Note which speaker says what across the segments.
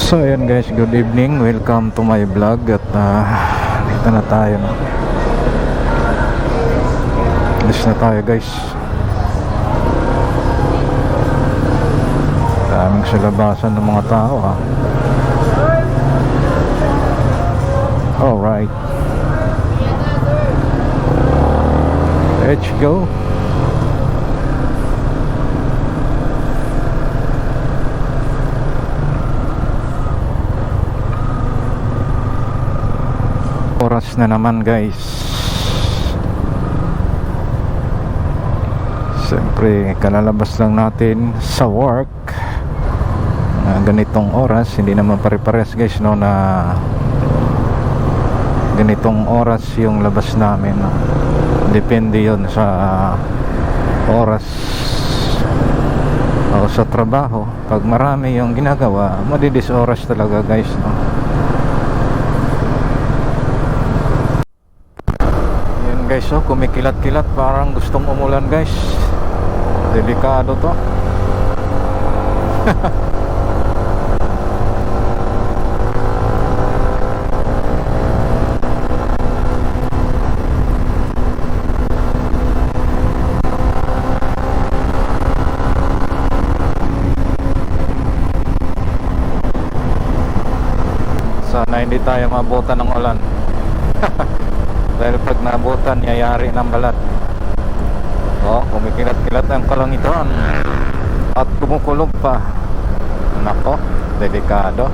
Speaker 1: So ayan guys, good evening, welcome to my vlog. At dito na tayo, no? Alis na tayo guys. Daming silabasan ng mga tao, ha. Alright, let's go. Oras na naman guys. Siyempre kalalabas lang natin sa work, ganitong oras. Hindi naman pare-pares guys, no, na ganitong oras yung labas namin, no? Depende yun sa oras o sa trabaho. Pag marami yung ginagawa, madidis oras talaga guys, no? Guys, oh, kumikilat-kilat, parang gustong umulan guys. Delikado to. Sana hindi tayo mabutan ng ulan. Dahil pag nabutan, yayari ng balat. Oh, kumikilat-kilat ang kalangitan at kumukulog pa. Nako, delikado.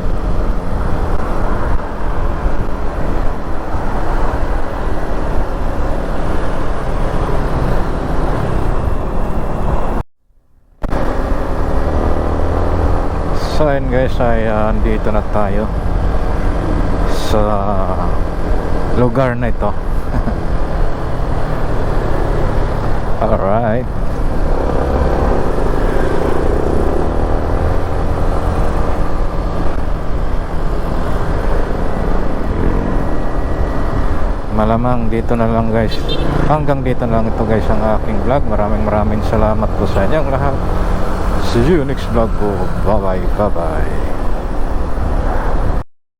Speaker 1: So ayun guys, ay andito na tayo sa lugar na ito. Alright. Malamang dito na lang guys. Hanggang dito na lang ito guys ang aking vlog. Maraming salamat po sa inyong lahat. See you next vlog ko. Bye bye.